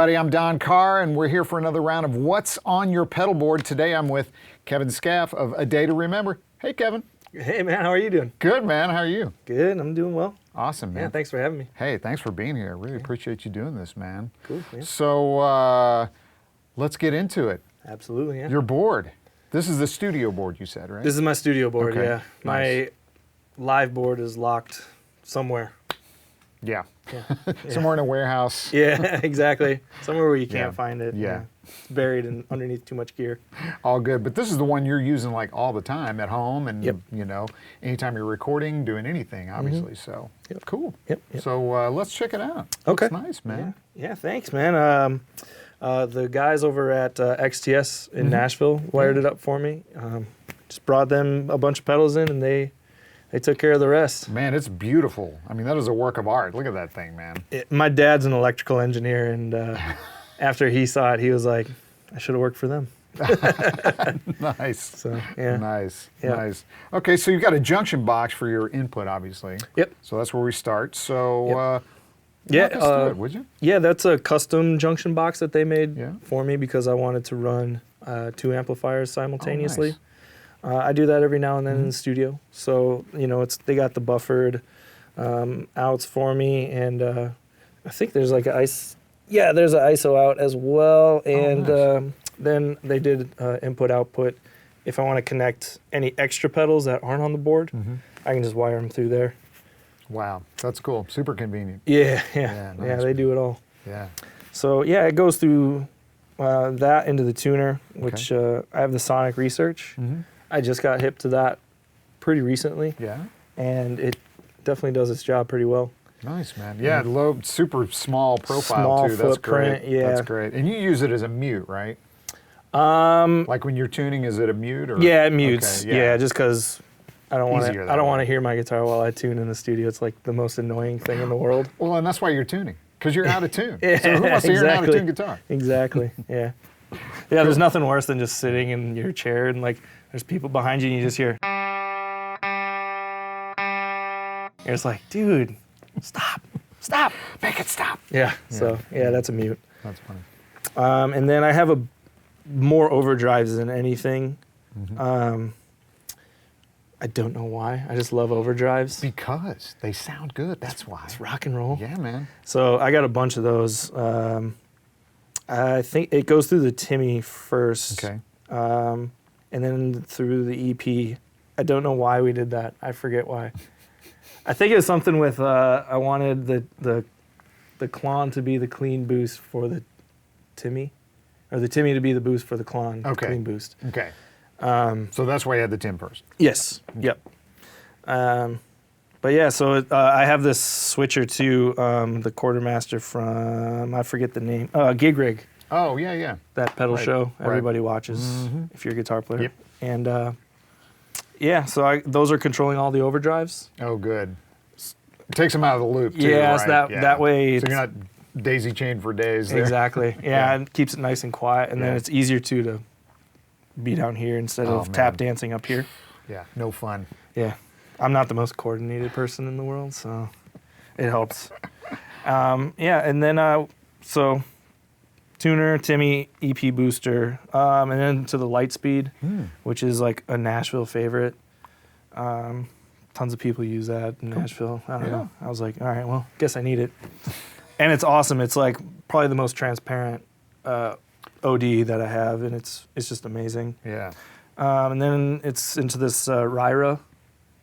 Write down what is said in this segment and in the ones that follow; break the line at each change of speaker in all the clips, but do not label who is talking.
everybody. I'm Don Carr, and we're here for another round of What's on Your Pedalboard. Today I'm with Kevin Skaff of A Day to Remember. Hey, Kevin.
Hey, man. How are you doing?
Good, man. How are you?
Good. I'm doing well.
Awesome, man.
Yeah, thanks for having me.
Hey, thanks for being here. I really appreciate you doing this, man.
Cool. Yeah.
So let's get into it.
Absolutely, yeah.
Your board. This is the studio board, you said, right?
This is my studio board,
Okay.
yeah.
Nice.
My live board is locked somewhere.
Yeah.
Yeah.
Somewhere in a warehouse.
Yeah, exactly. Somewhere where you can't
Yeah.
find it.
Yeah.
It's buried underneath too much gear.
All good. But this is the one you're using like all the time at home and,
Yep.
you know, anytime you're recording, doing anything, obviously. So,
Yep.
cool.
Yep.
So let's check it out.
Okay.
Looks nice, man.
Yeah, thanks, man. The guys over at XTS in Nashville wired it up for me. Just brought them a bunch of pedals in, and they took care of the rest.
Man, it's beautiful. I mean, that is a work of art. Look at that thing, man.
My dad's an electrical engineer, and after he saw it, he was like, I should have worked for them.
Nice.
So, yeah.
Nice.
Yeah.
Nice. Okay, so you've got a junction box for your input, obviously.
Yep.
So that's where we start. So, walk us through it, would you?
Yeah, that's a custom junction box that they made
Yeah.
for me because I wanted to run 2 amplifiers simultaneously.
nice.
I do that every now and then in the studio. So, you know, they got the buffered outs for me, and I think there's like an there's an ISO out as well, and
nice.
then they did input-output. If I want to connect any extra pedals that aren't on the board, I can just wire them through there.
Wow, that's cool. Super convenient.
Yeah,
nice.
they do it all.
Yeah.
So yeah, it goes through that into the tuner, which I have the Sonic Research. I just got hip to that pretty recently,
Yeah.
and it definitely does its job pretty well.
Nice, man. Yeah, low, super small profile
Small
too. That's
footprint,
great.
yeah.
That's great. And you use it as a mute, right? Like when you're tuning, is it a mute or?
Yeah, it mutes.
Okay,
yeah. just because I don't want
Easier
to.
that
I don't
way.
want to hear my guitar while I tune in the studio. It's like the most annoying thing in the world.
Well, and that's why you're tuning, because you're out of tune.
Yeah,
So who wants to hear an out of
exactly.
tune guitar?
Exactly. Yeah. Yeah. There's nothing worse than just sitting in your chair and like there's people behind you and you just hear. You're just like, dude, stop,
Make it stop.
Yeah. So yeah, that's a mute.
That's funny.
And then I have more overdrives than anything. I don't know why. I just love overdrives.
Because they sound good. That's why.
It's rock and roll.
Yeah, man.
So I got a bunch of those. I think it goes through the Timmy first.
Okay.
And then through the EP. I don't know why we did that. I forget why. I think it was something with I wanted the Klone to be the clean boost for the Timmy, or the Timmy to be the boost for the Klone clean boost.
Okay. So that's why you had the Tim first.
Yes. Yep. But yeah, so I have this switcher to the Quartermaster from, I forget the name, Gig Rig,
Oh, yeah, yeah.
that pedal
Right,
show
right.
everybody watches if you're a guitar player.
Yep.
And yeah, so those are controlling all the overdrives.
Oh, good. It takes them out of the loop, too,
Yes,
right?
that way
So you're not daisy chained for days there.
Exactly. Yeah, and it keeps it nice and quiet, and then
Yeah.
it's easier to be down here instead
Oh,
of tap
man.
dancing up here.
Yeah, no fun.
Yeah, I'm not the most coordinated person in the world, so it helps. Yeah, and then so tuner, Timmy EP Booster, and then to the Lightspeed, which is like a Nashville favorite. Tons of people use that in Nashville. I don't know. I was like, all right, well, guess I need it. And it's awesome. It's like probably the most transparent OD that I have, and it's just amazing.
Yeah.
And then it's into this RYRA,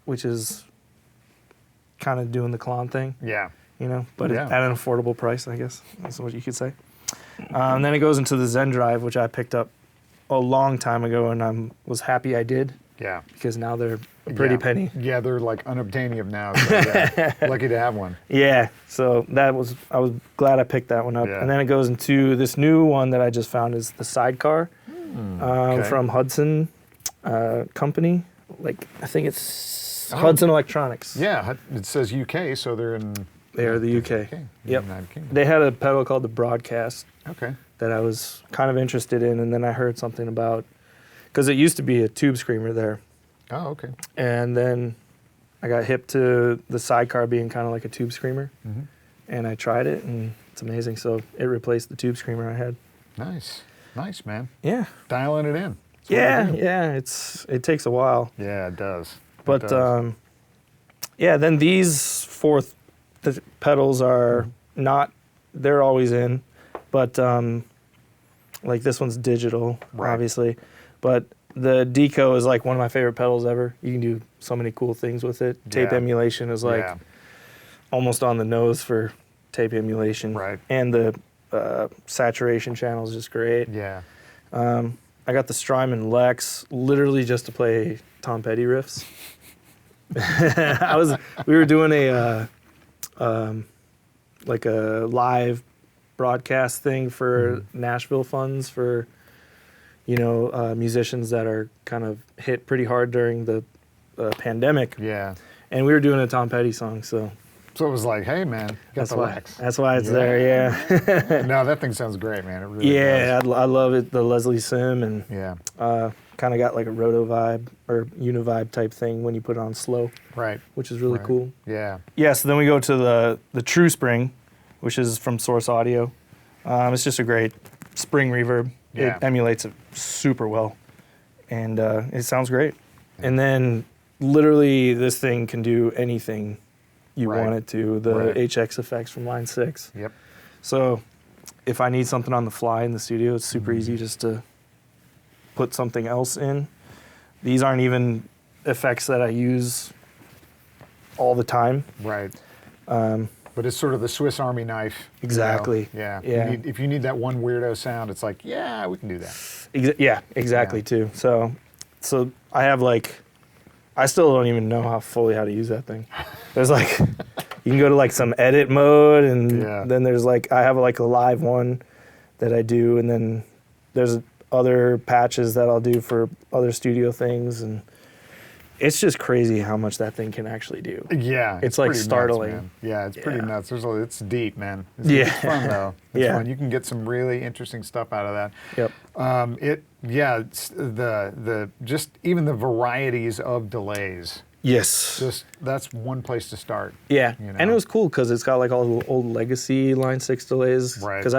which is kind of doing the Klone thing,
Yeah.
you know, but
Yeah.
at an affordable price, I guess. That's what you could say. And then it goes into the Zendrive, which I picked up a long time ago, and I was happy I did
Yeah.
because now they're a pretty
Yeah.
penny.
Yeah, they're like unobtainium now. So yeah. Lucky to have one.
Yeah, so I was glad I picked that one up.
Yeah.
And then it goes into this new one that I just found is the Sidecar
Okay.
from Hudson company. Like, I think it's Hudson Electronics.
Yeah, it says UK, so they're in.
They are the UK. Yep.
United Kingdom.
They had a pedal called the Broadcast
Okay.
that I was kind of interested in, and then I heard something about, because it used to be a tube screamer there,
Oh, okay.
and then I got hip to the Sidecar being kind of like a tube screamer, and I tried it, and It's amazing. So it replaced the tube screamer I had.
Nice. Nice, man.
Yeah.
Dialing it in.
Yeah. It takes a while.
Yeah, it does.
But yeah, then these the pedals are not, they're always in, but like this one's digital, obviously. But the Deco is like one of my favorite pedals ever. You can do so many cool things with it. Tape emulation is like almost on the nose for tape emulation.
Right.
And the saturation channel is just great.
Yeah.
I got the Strymon Lex literally just to play Tom Petty riffs. We were doing a like a live broadcast thing for Nashville funds for, you know, musicians that are kind of hit pretty hard during the pandemic.
Yeah.
And we were doing a Tom Petty song, so.
So it was like, hey, man, you got the Lex.
That's why it's there, yeah.
No, that thing sounds great, man. It really does.
I love it. The Leslie Sim and
yeah.
Kind of got like a roto vibe or univibe type thing when you put it on slow.
Right.
Which is really cool.
Yeah.
Yeah, so then we go to the True Spring, which is from Source Audio. It's just a great spring reverb.
Yeah.
It emulates it super well. And it sounds great. And then literally this thing can do anything you want it to. The HX effects from Line 6.
Yep.
So if I need something on the fly in the studio, it's super easy just to put something else in. These aren't even effects that I use all the time.
Right. But it's sort of the Swiss Army knife.
Exactly.
You know? Yeah.
Yeah.
If you need that one weirdo sound, it's like, yeah, we can do that.
Yeah, exactly too. So I have like, I still don't even know how to use that thing. There's like, you can go to like some edit mode, and then there's like, I have like a live one that I do, and then there's other patches that I'll do for other studio things, and it's just crazy how much that thing can actually do.
Yeah.
It's like startling.
Nuts, man. Yeah, it's pretty nuts. It's deep, man. It's fun though. It's fun. You can get some really interesting stuff out of that.
Yep.
The just even the varieties of delays.
Yes.
Just that's one place to start.
Yeah.
You know?
And it was cool because it's got like all the old legacy Line 6 delays.
Right.
Because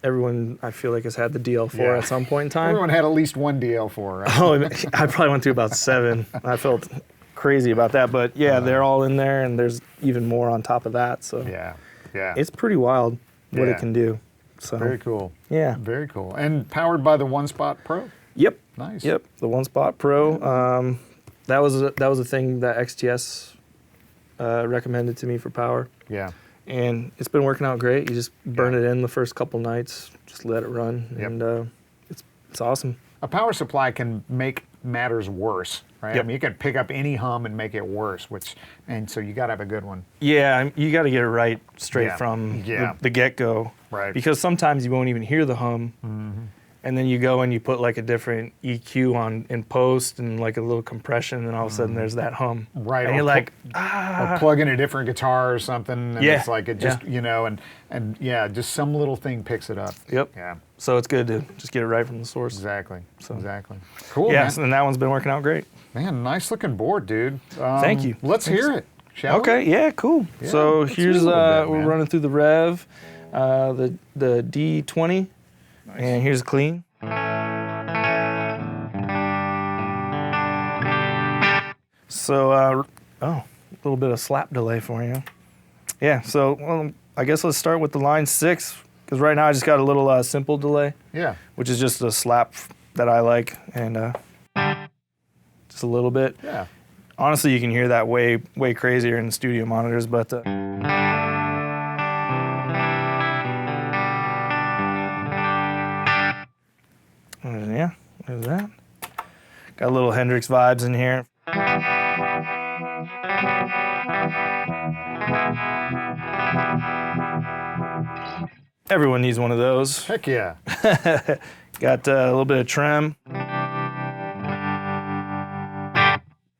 everyone I feel like has had the DL4 at some point in time.
Everyone had at least one DL4, right?
Oh, I probably went through about 7. I felt crazy about that, but they're all in there, and there's even more on top of that. So
yeah.
It's pretty wild what it can do. So
very cool.
Yeah.
Very cool. And powered by the One Spot Pro.
Yep.
Nice.
Yep. The One Spot Pro. That was a thing that XTS recommended to me for power.
Yeah.
And it's been working out great. You just burn it in the first couple nights, just let it run, and it's awesome.
A power supply can make matters worse, right?
Yep.
I mean, you can pick up any hum and make it worse, and so you got to have a good one.
Yeah, you got to get it right straight from the get-go.
Right.
Because sometimes you won't even hear the hum. Mm-hmm. And then you go and you put like a different EQ on in post and like a little compression, and all of a sudden there's that hum.
Right.
And you're like,
or plug in a different guitar or something, and it's like it just, and just some little thing picks it up.
Yep.
Yeah.
So it's good to just get it right from the source.
Exactly.
So.
Exactly. Cool,
man. And that one's been working out great.
Man, nice looking board, dude.
Thank you.
Let's hear it, shall we?
Okay, yeah, cool.
Yeah,
so here's, we're running through the rev, the D20, and here's a clean. So, a little bit of slap delay for you. Yeah, so I guess let's start with the Line 6, because right now I just got a little simple delay.
Yeah.
Which is just a slap that I like, and just a little bit.
Yeah.
Honestly, you can hear that way crazier in the studio monitors, but... yeah, there's that. Got a little Hendrix vibes in here. Everyone needs one of those.
Heck yeah.
Got a little bit of trem.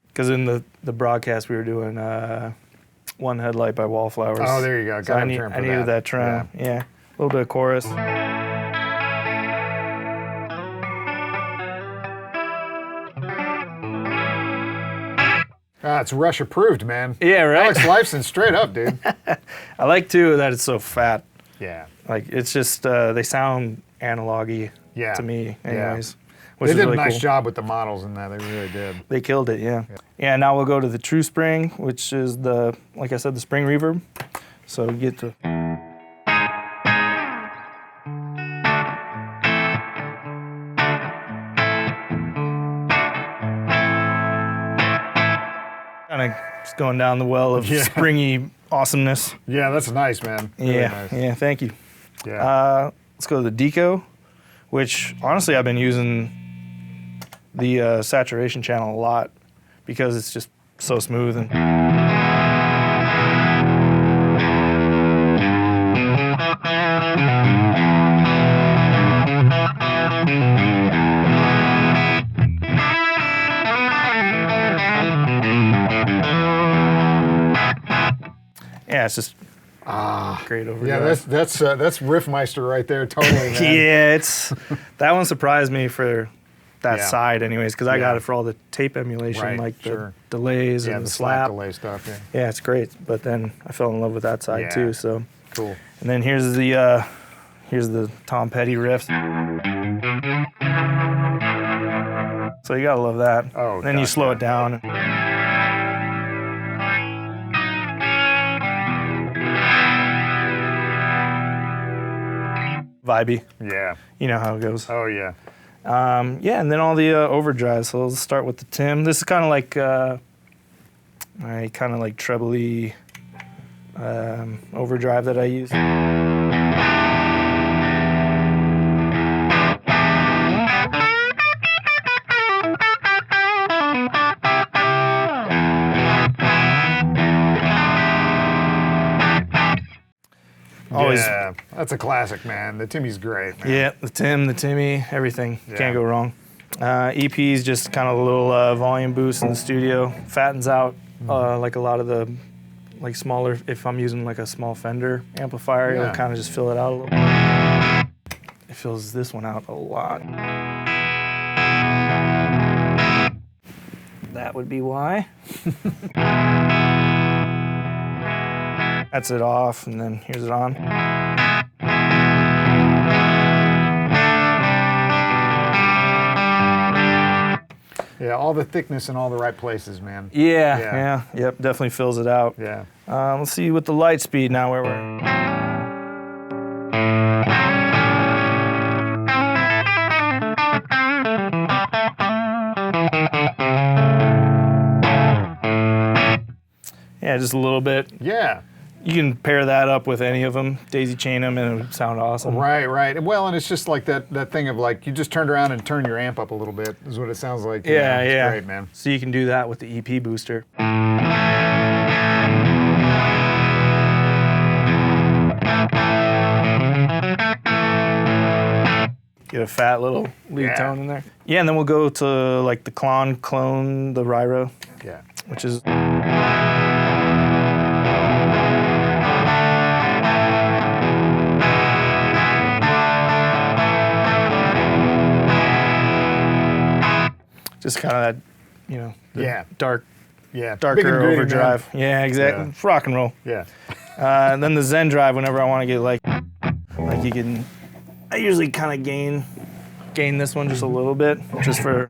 Because in the broadcast we were doing One Headlight by Wallflowers.
Oh, there you go.
So I needed that trem. Yeah. A little bit of chorus.
It's Rush approved, man.
Yeah, right?
Alex Lifeson, straight up, dude.
I like, too, that it's so fat.
Yeah.
Like it's just they sound analog-y
Yeah.
to me,
Yeah.
anyways.
They
Which is
did
really
a nice
cool.
job with the models in that. They really did.
They killed it, yeah. Yeah, now we'll go to the True Spring, which is the, like I said, the spring reverb. So you get to. Kind of just going down the well of
Yeah.
springy awesomeness.
Yeah, that's nice, man. Really
Yeah,
nice.
yeah, thank you.
Yeah.
Let's go to the Deco, which honestly I've been using the saturation channel a lot because it's just so smooth and. Yeah, it's just great overdrive.
Yeah, that's Riffmeister right there, totally. Man.
Yeah, it's that one surprised me for that
Yeah.
side, anyways, because I got
Yeah.
it for all the tape emulation,
Right,
like
sure.
the delays
Yeah,
and
the
the
slap
slap.
delay stuff. Yeah.
Yeah, it's great. But then I fell in love with that side
Yeah.
too. So,
Cool.
and then here's the Tom Petty riff. So you gotta love that.
Oh,
and then you
gosh,
slow
yeah.
it down. Vibey.
Yeah.
You know how it goes.
Oh yeah.
Yeah, and then all the overdrives. So let's start with the Tim. This is kind of like, trebly overdrive that I use. Always.
Yeah, that's a classic, man. The Timmy's great, man.
Yeah, the Tim, the Timmy, everything.
Yeah.
Can't go wrong. EP's just kind of a little volume boost in the studio. Fattens out like a lot of the smaller, if I'm using like a small Fender amplifier,
Yeah.
it'll kind of just fill it out a little. It fills this one out a lot. That would be why. That's it off, and then here's it on.
Yeah, all the thickness in all the right places, man.
Yeah, yep, definitely fills it out.
Yeah.
Let's see with the Lightspeed now where we're. Yeah, just a little bit.
Yeah.
You can pair that up with any of them, daisy chain them, and it would sound awesome.
Right, right. Well, and it's just like that thing of like you just turned around and turned your amp up a little bit is what it sounds like. You
Yeah,
know, it's
yeah.
Great, man.
So you can do that with the EP Booster. Get a fat little lead
Yeah.
tone in there. Yeah, and then we'll go to like the Klone, the RYRA,
Yeah.
which is. Just kind of that, the
Yeah.
dark,
Yeah. Big and
darker
gritty, man.
overdrive. Yeah, exactly.
Yeah.
It's rock and roll.
Yeah.
And then the Zendrive, whenever I want to get like you can, I usually kind of gain this one just a little bit, just for.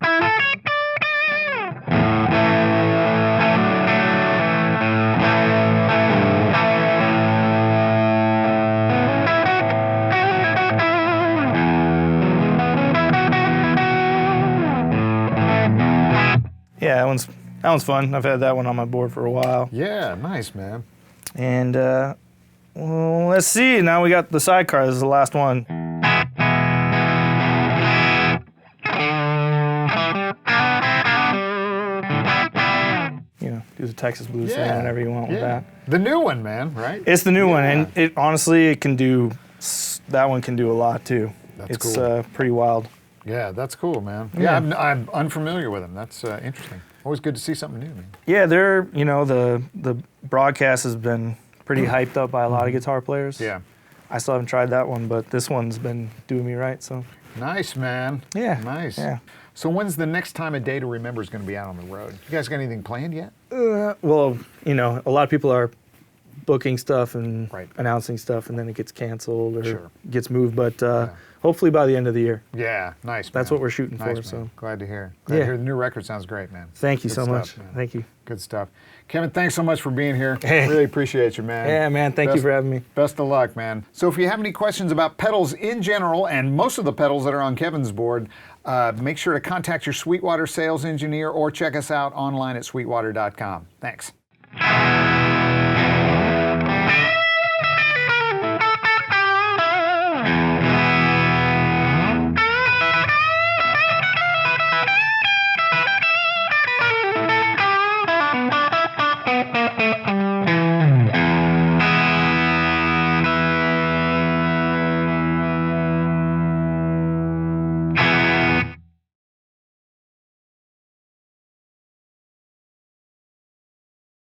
Yeah, that one's fun. I've had that one on my board for a while.
Yeah. Nice, man.
And well, let's see. Now we got the Sidecar. This is the last one. Do the Texas blues thing
Yeah.
whenever you want with that.
The new one, man. Right.
It's the new one,
Yeah.
and it honestly it can do. That one can do a lot too.
That's
it's
cool.
Pretty wild.
Yeah, that's cool, man.
Yeah.
Yeah, I'm unfamiliar with them. That's interesting. Always good to see something new, man.
Yeah, they're the broadcast has been pretty hyped up by a lot of guitar players.
Yeah.
I still haven't tried that one, but this one's been doing me right. So
Nice, man.
yeah,
Nice.
Yeah.
So when's the next time A Day to Remember is going to be out on the road? You guys got anything planned yet?
Well, a lot of people are booking stuff and
Right.
announcing stuff, and then it gets canceled or
Sure.
gets moved. But hopefully by the end of the year.
Yeah, nice.
That's
man.
what we're shooting
Nice,
for.
man.
So
Glad to hear. Glad to
Yeah.
hear. The new record sounds great, man.
thank you
Good
so
stuff,
much.
man.
Thank you.
Good stuff. Kevin, thanks so much for being here.
Hey.
Really appreciate you, man.
Yeah, man. Thank you for having me.
Best of luck, man. So if you have any questions about pedals in general, and most of the pedals that are on Kevin's board, make sure to contact your Sweetwater sales engineer or check us out online at sweetwater.com. Thanks.